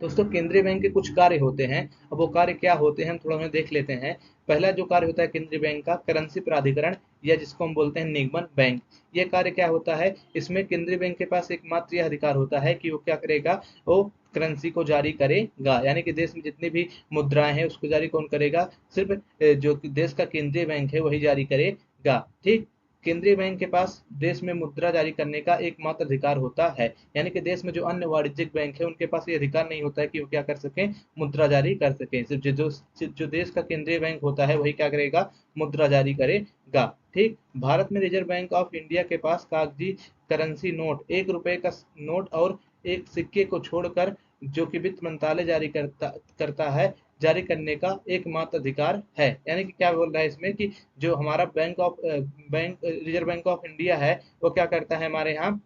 दोस्तों केंद्रीय बैंक के कुछ कार्य होते हैं। अब वो कार्य क्या होते हैं हम थोड़ा उन्हें देख लेते हैं। पहला जो कार्य होता है केंद्रीय बैंक का, करेंसी प्राधिकरण या जिसको हम बोलते हैं निगमन बैंक। ये कार्य क्या होता है, इसमें केंद्रीय बैंक के पास एकमात्र यह अधिकार होता है कि वो क्या करेगा, वो करेंसी को जारी करेगा, यानी कि देश में जितनी भी मुद्राएं हैं उसको जारी कौन करेगा, सिर्फ जो देश का केंद्रीय बैंक है वही जारी करेगा। ठीक, केंद्रीय बैंक के पास देश में मुद्रा जारी करने का एकमात्र अधिकार होता है, यानी कि देश में जो अन्य वाणिज्यिक बैंक है उनके पास ये अधिकार नहीं होता है कि वो क्या कर सकें, मुद्रा जारी कर सकें। सिर्फ जो देश का केंद्रीय बैंक होता है वही क्या करेगा, मुद्रा जारी करेगा। ठीक, भारत में रिजर्व बैंक ऑफ इंडिया के पास कागजी करेंसी नोट, 1 रुपए का नोट और एक सिक्के को छोड़कर जो कि वित्त मंत्रालय जारी करता है, जारी करने का एकमात्र अधिकार है। यानी कि क्या बोल रहा है इसमें कि जो हमारा bank reserve bank of India है वो क्या करता है, हमारे यहाँ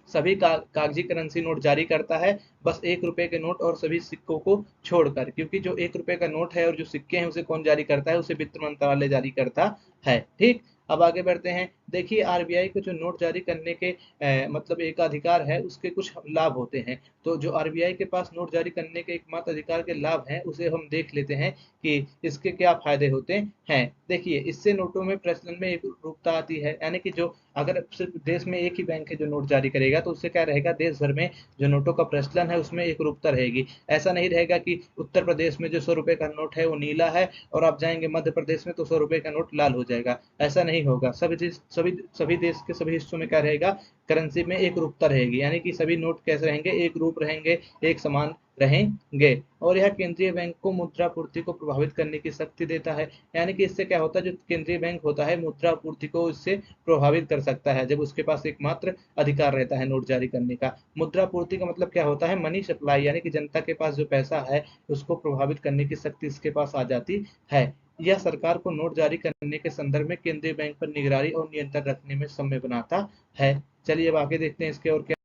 सभी कागजी करेंसी नोट जारी करता है, बस 1 रुपए के नोट और सभी सिक्कों को छोड़कर, क्योंकि जो 1 रुपए का नोट है और जो सिक्के हैं उसे कौन जारी करता है, उसे वित्त मंत्रालय जारी करता है। ठीक, अब आगे बढ़ते हैं। देखिए आरबीआई को जो नोट जारी करने के मतलब एक अधिकार है, उसके कुछ लाभ होते हैं। तो जो आरबीआई के पास नोट जारी करने के एकमात्र अधिकार के लाभ हैं उसे हम देख लेते हैं कि इसके क्या फायदे होते हैं। देखिए इससे नोटों में प्रचलन में एक रूपता आती है, यानी कि जो अगर सिर्फ देश में एक ही बैंक है जो नोट जारी करेगा तो उससे क्या रहेगा, देश भर में जो नोटों का प्रचलन है उसमें एक रूपता रहेगी। ऐसा नहीं रहेगा कि उत्तर प्रदेश में जो 100 रुपए का नोट है वो नीला है और आप जाएंगे मध्य प्रदेश में तो 100 रुपए का नोट लाल हो जाएगा, ऐसा नहीं होगा। सभी देश के सभी हिस्सों में क्या रहेगा, करेंसी में एक रूपता रहेगी, यानी कि सभी नोट कैसे रहेंगे, एक रूप रहेंगे, एक समान रहेंगे। और यह केंद्रीय बैंक को मुद्रा पूर्ति को प्रभावित करने की शक्ति देता है, यानी कि इससे क्या होता है, जो केंद्रीय बैंक होता है मुद्रा पूर्ति को इससे प्रभावित कर सकता है जब उसके पास एकमात्र अधिकार रहता है नोट जारी करने का। मुद्रा पूर्ति का मतलब क्या होता है, मनी सप्लाई, यानी कि जनता के पास जो पैसा है उसको प्रभावित करने की शक्ति इसके पास आ जाती है। यह सरकार को नोट जारी करने के संदर्भ में केंद्रीय बैंक पर निगरानी और नियंत्रण रखने में समय बनाता है। चलिए अब आगे देखते हैं इसके और क्या।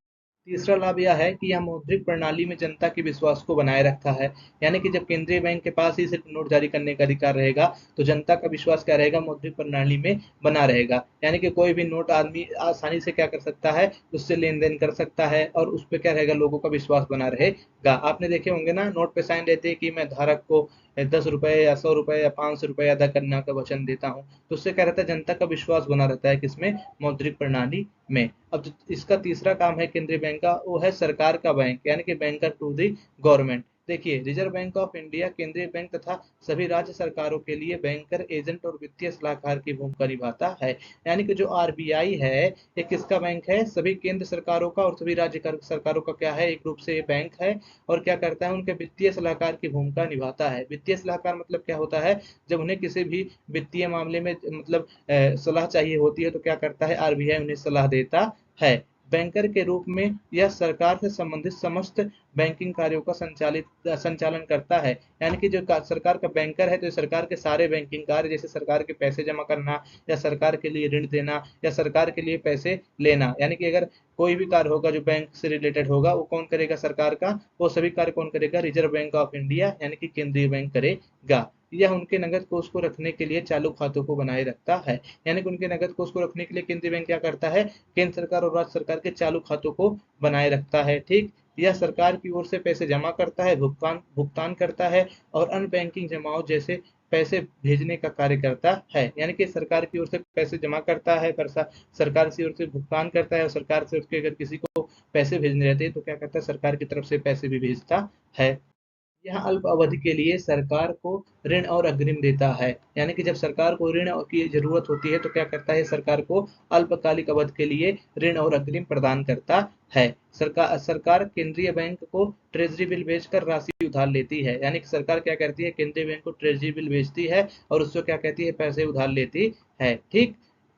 तीसरा लाभ यह है कि यह मौद्रिक प्रणाली में जनता के विश्वास को बनाए रखता है, यानी कि जब केंद्रीय बैंक के पास ही सिर्फ नोट जारी करने का अधिकार रहेगा तो जनता का विश्वास क्या रहेगा, मौद्रिक प्रणाली में बना रहेगा, यानी कि कोई भी नोट आदमी आसानी से क्या कर सकता है, उससे लेन देन कर सकता है और उस पर क्या रहेगा, लोगों का विश्वास बना रहेगा। आपने देखे होंगे ना, नोट पे साइन रहते हैं कि मैं धारक को 10 रुपए या 100 रुपए या 500 रुपए अदा करने का वचन देता हूँ, तो उससे क्या रहता है, जनता का विश्वास बना रहता है किसमें, मौद्रिक प्रणाली में। अब जो इसका तीसरा काम है केंद्रीय बैंक का, वो है सरकार का बैंक, यानी कि बैंकर टू दी गवर्नमेंट। देखिए रिजर्व बैंक ऑफ इंडिया केंद्रीय बैंक तथा सभी राज्य सरकारों के लिए बैंकर, एजेंट और वित्तीय सलाहकार की भूमिका निभाता है। यानी कि जो आरबीआई है ये किसका बैंक है, सभी केंद्र सरकारों का और सभी राज्य सरकारों का क्या है, एक रूप से ये बैंक है। और क्या करता है, उनके वित्तीय सलाहकार की भूमिका निभाता है। वित्तीय सलाहकार मतलब क्या होता है, जब उन्हें किसी भी वित्तीय मामले में मतलब सलाह चाहिए होती है तो क्या करता है, आरबीआई उन्हें सलाह देता है। बैंकर के रूप में यह सरकार से संबंधित समस्त बैंकिंग कार्यों का संचालन करता है, यानी कि जो सरकार का बैंकर है तो सरकार के सारे बैंकिंग कार्य, जैसे सरकार के पैसे जमा करना या सरकार के लिए ऋण देना या सरकार के लिए पैसे लेना, यानी कि अगर कोई भी कार्य होगा जो बैंक से रिलेटेड होगा वो कौन करेगा, सरकार का, वो सभी कार्य कौन करेगा, रिजर्व बैंक ऑफ इंडिया यानी कि केंद्रीय बैंक करेगा। यह उनके नगद कोष को रखने के लिए चालू खातों को बनाए रखता है, यानी कि उनके नगद कोष को रखने के लिए केंद्रीय बैंक क्या करता है, केंद्र सरकार और राज्य सरकार के चालू खातों को बनाए रखता है। ठीक, यह सरकार की ओर से पैसे जमा करता है, भुगतान भुगतान करता है और अन्य बैंकिंग जमाओं जैसे पैसे भेजने का कार्य करता है, यानी कि सरकार की ओर से पैसे जमा करता है, सरकार की ओर से भुगतान करता है और सरकार से उसके अगर किसी को पैसे भेजने रहते हैं तो क्या करता है, सरकार की तरफ से पैसे भी भेजता है। यह अल्प अवधि के लिए सरकार को ऋण और अग्रिम देता है, यानी कि जब सरकार को ऋण की जरूरत होती है तो क्या करता है, सरकार को अल्पकालिक अवधि के लिए ऋण और अग्रिम प्रदान करता है। सरकार केंद्रीय बैंक को ट्रेजरी बिल बेचकर राशि उधार लेती है, यानी कि सरकार क्या करती है, केंद्रीय बैंक को ट्रेजरी बिल बेचती है और उससे क्या कहती है, पैसे उधार लेती है। ठीक,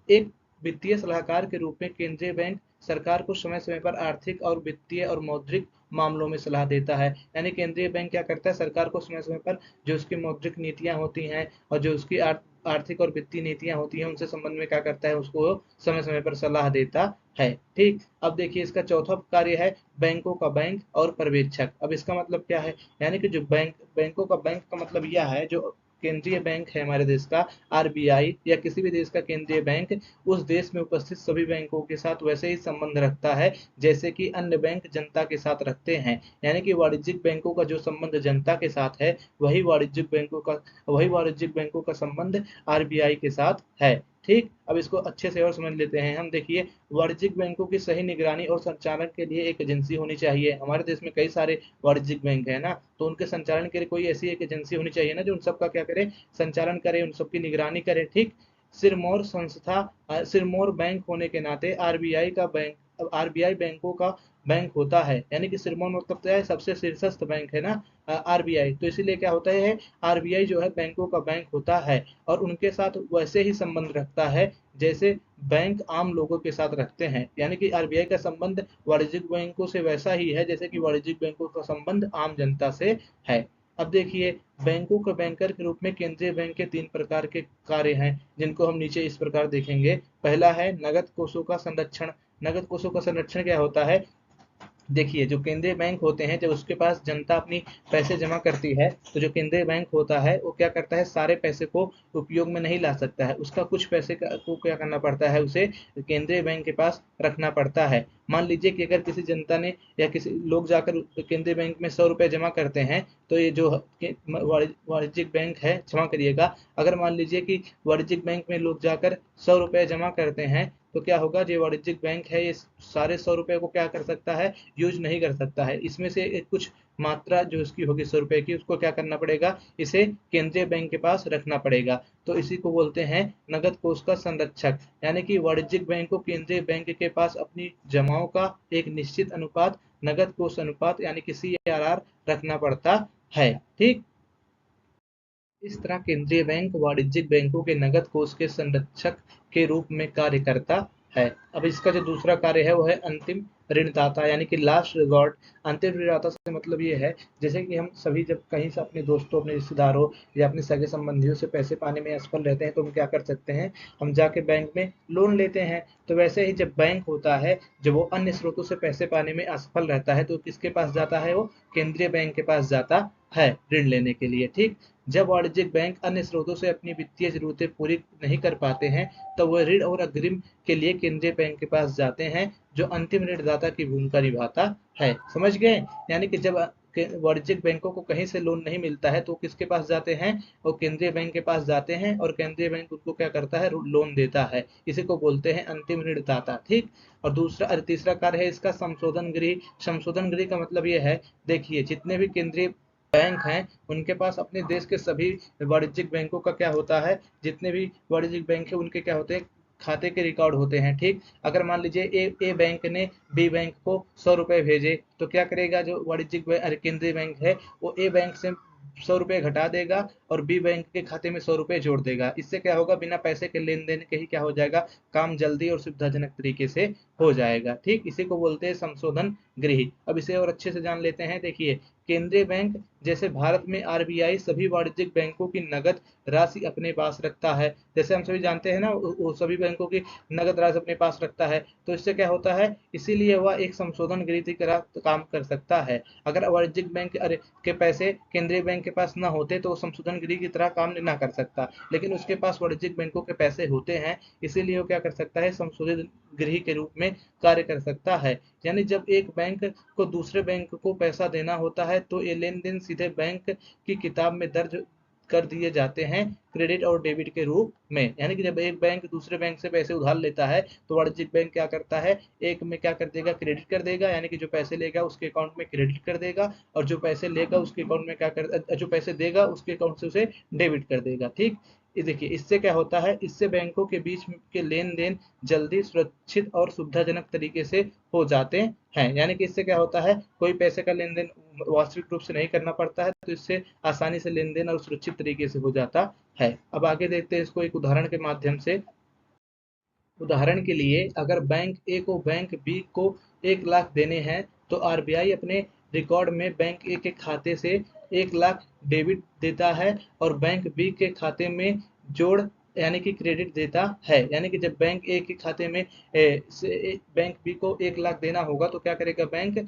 एक वित्तीय सलाहकार के रूप में केंद्रीय बैंक सरकार को समय समय पर आर्थिक और वित्तीय और मौद्रिक मामलों में सलाह देता है, यानी केंद्रीय बैंक क्या करता है, सरकार को समय समय पर जो उसकी मौद्रिक नीतियां होती हैं और जो उसकी आर्थिक और वित्तीय नीतियां होती हैं उनसे संबंध में क्या करता है, उसको समय समय पर सलाह देता है। ठीक, अब देखिए इसका चौथा कार्य है बैंकों का बैंक और पर्यवेक्षक। अब इसका मतलब क्या है, यानी कि जो बैंकों का बैंक का मतलब यह है, जो केंद्रीय बैंक है हमारे देश का, आरबीआई या किसी भी देश का केंद्रीय बैंक उस देश में उपस्थित सभी बैंकों के साथ वैसे ही संबंध रखता है जैसे कि अन्य बैंक जनता के साथ रखते हैं। यानी कि वाणिज्यिक बैंकों का जो संबंध जनता के साथ है वही वाणिज्यिक बैंकों का संबंध आरबीआई के साथ है। ठीक, अब इसको अच्छे से और समझ लेते हैं हम। देखिए, वाणिज्यिक बैंकों की सही निगरानी और संचालन के लिए एक एजेंसी होनी चाहिए। हमारे देश में कई सारे वाणिज्यिक बैंक है ना, तो उनके संचालन के लिए कोई ऐसी एक एजेंसी होनी चाहिए ना जो उन सबका क्या करे, संचालन करे, उन सबकी निगरानी करे। ठीक, सिरमौर बैंक होने के नाते आरबीआई बैंकों का बैंक होता है। यानी कि सिरमौर मतलब क्या है, सबसे शीर्षस्थ बैंक है ना आरबीआई, तो इसीलिए क्या होता है, आरबीआई जो है बैंकों का बैंक होता है और उनके साथ वैसे ही संबंध रखता है जैसे बैंक आम लोगों के साथ रखते हैं। यानी कि आरबीआई का संबंध वाणिज्यिक बैंकों से वैसा ही है जैसे कि वाणिज्यिक बैंकों का संबंध आम जनता से है। अब देखिए, बैंकों के बैंकर के रूप में केंद्रीय बैंक के 3 प्रकार के कार्य हैं जिनको हम नीचे इस प्रकार देखेंगे। पहला है नगद कोषों का संरक्षण। नगद कोषों का संरक्षण क्या होता है, देखिए, जो केंद्रीय बैंक होते हैं जब उसके पास जनता अपनी पैसे जमा करती है तो जो केंद्रीय बैंक होता है वो क्या करता है, सारे पैसे को उपयोग में नहीं ला सकता है, उसका कुछ पैसे को क्या करना पड़ता है, उसे केंद्रीय बैंक के पास रखना पड़ता है। मान लीजिए कि अगर किसी जनता ने या किसी लोग जाकर केंद्रीय बैंक में 100 रुपये जमा करते हैं तो ये जो वाणिज्यिक बैंक है, क्षमा करिएगा, अगर मान लीजिए कि वाणिज्यिक बैंक में लोग जाकर 100 रुपये जमा करते हैं तो क्या होगा, जो वाणिज्यिक बैंक है ये सारे 100 रुपये को क्या कर सकता है, यूज नहीं कर सकता है। इसमें से एक कुछ मात्रा जो इसकी होगी 100 रुपये की, उसको क्या करना पड़ेगा, इसे केंद्रीय बैंक के पास रखना पड़ेगा। तो इसी को बोलते हैं नगद कोष का संरक्षक। यानी कि वाणिज्यिक बैंक को केंद्रीय बैंक के पास अपनी जमाओं का एक निश्चित अनुपात, नगद कोष अनुपात यानी कि CRR रखना पड़ता है। ठीक, इस तरह केंद्रीय बैंक वाणिज्यिक बैंकों के नकद कोष के संरक्षक के रूप में कार्य करता है। अब इसका जो दूसरा कार्य है वो है अंतिम ऋणदाता यानी कि लास्ट रिजॉर्ट। अंतिम ऋणदाता से मतलब ये है, जैसे कि हम सभी जब कहीं से अपने दोस्तों, अपने रिश्तेदारों या अपने सगे संबंधियों से पैसे पाने में असफल रहते हैं तो हम क्या कर सकते हैं, हम जाके बैंक में लोन लेते हैं। तो वैसे ही जब बैंक होता है, जब वो अन्य स्रोतों से पैसे पाने में असफल रहता है तो किसके पास जाता है, वो केंद्रीय बैंक के पास जाता है ऋण लेने के लिए। ठीक, जब वाणिज्यिक बैंक अन्य स्रोतों से अपनी वित्तीय जरूरतें पूरी नहीं कर पाते हैं तो वह ऋण और अग्रिम के लिए केंद्रीय बैंक के पास जाते हैं जो अंतिम ऋणदाता की भूमिका निभाता है। समझ गए, यानी कि जब वाणिज्यिक बैंकों को कहीं से लोन नहीं मिलता है तो किसके पास जाते हैं, वो केंद्रीय बैंक के पास जाते हैं और केंद्रीय बैंक उनको क्या करता है, लोन देता है। इसी को बोलते हैं अंतिम ऋणदाता। ठीक, और तीसरा कार्य है इसका संशोधन गृह। संशोधन गृह का मतलब ये है, देखिए, जितने भी केंद्रीय बैंक हैं उनके पास अपने देश के सभी वाणिज्यिक बैंकों का क्या होता है, जितने भी वाणिज्यिक बैंक है उनके क्या होते हैं, खाते के रिकॉर्ड होते हैं। ठीक, अगर मान लीजिए ए बैंक ने बी बैंक को 100 रुपये भेजे तो क्या करेगा, जो वाणिज्यिक केंद्रीय बैंक है वो ए बैंक से 100 रुपये घटा देगा और बी बैंक के खाते में 100 रुपये जोड़ देगा। इससे क्या होगा, बिना पैसे के लेन देन के ही क्या हो जाएगा, काम जल्दी और सुविधाजनक तरीके से हो जाएगा। ठीक, इसी को बोलते हैं संशोधन गृह। अब इसे और अच्छे से जान लेते हैं। देखिए, केंद्रीय बैंक जैसे भारत में आरबीआई सभी वाणिज्यिक बैंकों की नगद राशि अपने पास रखता है, जैसे हम सभी जानते हैं ना, वो सभी बैंकों की नगद राशि अपने पास रखता है, तो इससे क्या होता है, इसीलिए वह एक संशोधन गृह की तरह काम कर सकता है। अगर वाणिज्यिक बैंक के पैसे केंद्रीय बैंक के पास न होते तो वो संशोधन गृह की तरह काम ना कर सकता, लेकिन उसके पास वाणिज्यिक बैंकों के पैसे होते हैं, इसीलिए वो क्या कर सकता है, संशोधित गृह के रूप में कार्य कर सकता है। यानी जब एक बैंक को दूसरे बैंक को पैसा देना होता है तो ये लेन देन सीधे बैंक की किताब में दर्ज कर दिए जाते हैं क्रेडिट और डेबिट के रूप में। यानी कि जब एक बैंक दूसरे बैंक से पैसे उधार लेता है तो वाणिज्यिक बैंक क्या करता है, एक में क्या कर देगा, क्रेडिट कर देगा, यानी कि जो पैसे लेगा उसके अकाउंट में क्रेडिट कर देगा और जो पैसे लेगा उसके अकाउंट में क्या कर, जो पैसे देगा उसके अकाउंट से उसे डेबिट कर देगा। ठीक, ये देखिए, इससे क्या होता है, इससे बैंकों के बीच के लेन देन जल्दी, सुरक्षित और सुविधाजनक तरीके से हो जाते हैं। यानी कि इससे क्या होता है, कोई पैसे का लेन देन वास्तविक रूप से नहीं करना पड़ता है, तो इससे आसानी से लेन देन और सुरक्षित तरीके से हो जाता है। अब आगे देखते हैं इसको एक उदाहरण के माध्यम से। उदाहरण के लिए, अगर बैंक ए को बैंक बी को 1 लाख देने हैं तो आरबीआई अपने रिकॉर्ड में बैंक ए के खाते से 1 लाख डेबिट देता है और बैंक बी के खाते में जोड़ यानी कि क्रेडिट देता है। यानी कि जब बैंक ए के खाते में बैंक बी को 1 लाख देना होगा तो क्या करेगा बैंक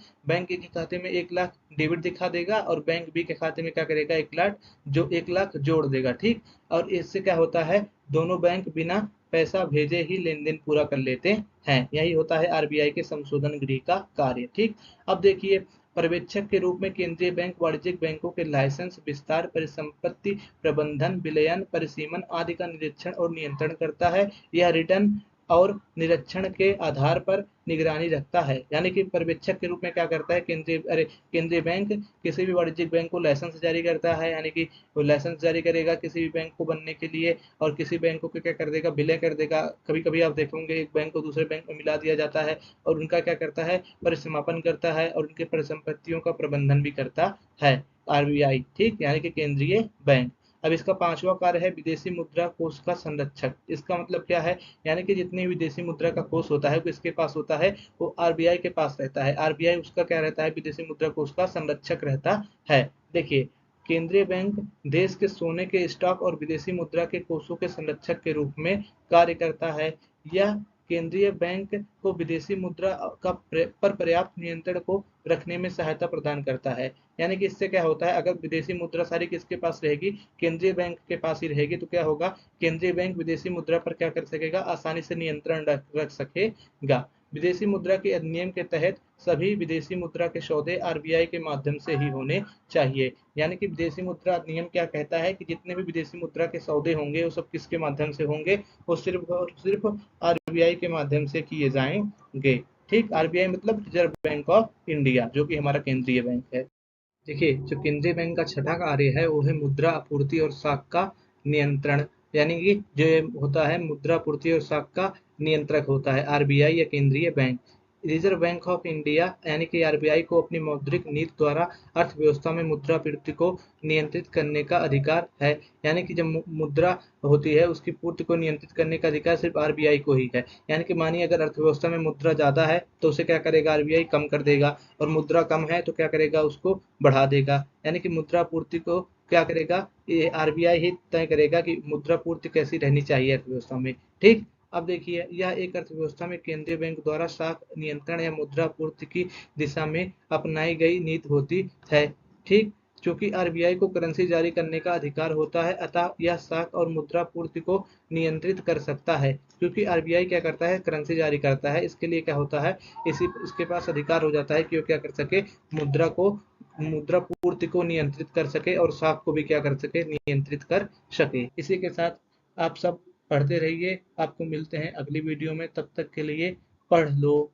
ए के खाते में 1 लाख डेबिट दिखा देगा और बैंक बी के खाते में क्या करेगा 1 लाख जोड़ देगा। ठीक, और इससे क्या होता है, दोनों बैंक बिना पैसा भेजे ही लेन देन पूरा कर लेते हैं। यही होता है आरबीआई के संशोधन गृह का कार्य। ठीक, अब देखिए, पर्यवेक्षक के रूप में केंद्रीय बैंक वाणिज्यिक बैंकों के लाइसेंस, विस्तार, परिसंपत्ति प्रबंधन, विलयन, परिसीमन आदि का निरीक्षण और नियंत्रण करता है। यह रिटर्न और निरीक्षण के आधार पर निगरानी रखता है। यानी कि पर्यवेक्षक के रूप में क्या करता है केंद्रीय बैंक किसी भी वाणिज्यिक बैंक को लाइसेंस जारी करता है। यानी कि वो लाइसेंस जारी करेगा किसी भी बैंक को बनने के लिए, और किसी बैंक को क्या कर देगा, विलय कर देगा। कभी कभी आप देखेंगे एक बैंक को दूसरे बैंक में मिला दिया जाता है, और उनका क्या करता है, परिसमापन करता है और उनके परिसंपत्तियों का प्रबंधन भी करता है आरबीआई। ठीक, यानी कि केंद्रीय बैंक। अब इसका 5वां कार्य है विदेशी मुद्रा कोष का संरक्षक। इसका मतलब क्या है, यानी कि जितनी विदेशी मुद्रा का कोष होता है वो किसके पास होता है, वो आरबीआई के पास रहता है। आरबीआई उसका क्या रहता है, विदेशी मुद्रा कोष का संरक्षक रहता है। देखिए, केंद्रीय बैंक देश के सोने के स्टॉक और विदेशी मुद्रा के कोषों के संरक्षक के रूप में कार्य करता है। यह केंद्रीय बैंक को विदेशी मुद्रा पर पर्याप्त नियंत्रण को रखने में सहायता प्रदान करता है। यानी कि इससे क्या होता है, अगर विदेशी मुद्रा सारी किसके पास रहेगी, केंद्रीय बैंक के पास ही रहेगी, तो क्या होगा, केंद्रीय बैंक विदेशी मुद्रा पर क्या कर सकेगा, आसानी से नियंत्रण रख सकेगा। विदेशी मुद्रा के अधिनियम के तहत सभी विदेशी मुद्रा के सौदे आरबीआई के माध्यम से ही होने चाहिए। यानी कि विदेशी मुद्रा अधिनियम क्या कहता है कि जितने भी विदेशी मुद्रा के सौदे होंगे वो सब किसके माध्यम से होंगे, वो सिर्फ और सिर्फ आरबीआई के माध्यम से किए जाएंगे। ठीक, आरबीआई मतलब रिजर्व बैंक ऑफ इंडिया, जो कि हमारा केंद्रीय बैंक है। देखिए, जो केंद्रीय बैंक का छठा कार्य है वो है मुद्रा आपूर्ति और साख का नियंत्रण। यानी कि जो होता है मुद्रा आपूर्ति और साख का नियंत्रक होता है आरबीआई या केंद्रीय bank. Reserve bank of India यानी कि आरबीआई को अपनी मौद्रिक नीति द्वारा अर्थव्यवस्था में मुद्रा आपूर्ति को नियंत्रित करने का अधिकार है। यानी कि जब मुद्रा होती है उसकी पूर्ति को नियंत्रित करने का अधिकार सिर्फ आरबीआई को ही है। यानी कि मानिए अगर अर्थव्यवस्था में मुद्रा ज्यादा है तो उसे क्या करेगा, आरबीआई कम कर देगा, और मुद्रा कम है तो क्या करेगा, उसको बढ़ा देगा। यानी कि मुद्रा पूर्ति को क्या करेगा, ये आरबीआई ही तय करेगा कि मुद्रा पूर्ति कैसी रहनी चाहिए अर्थव्यवस्था में। ठीक, अब देखिए, यह एक अर्थव्यवस्था में केंद्रीय बैंक द्वारा साख नियंत्रण या मुद्रा पूर्ति की दिशा में अपनाई गई नीति होती है। ठीक, चूंकि आरबीआई को करेंसी जारी करने का अधिकार होता है, अतः यह साख और मुद्रा पूर्ति को नियंत्रित कर सकता है। क्योंकि आरबीआई क्या करता है, करेंसी जारी करता है, इसके लिए क्या होता है, इसके पास अधिकार हो जाता है कि वो क्या कर सके, मुद्रा पूर्ति को नियंत्रित कर सके और साख को भी क्या कर सके, नियंत्रित कर सके। इसी के साथ आप सब पढ़ते रहिए। आपको मिलते हैं अगली वीडियो में, तब तक के लिए पढ़ लो।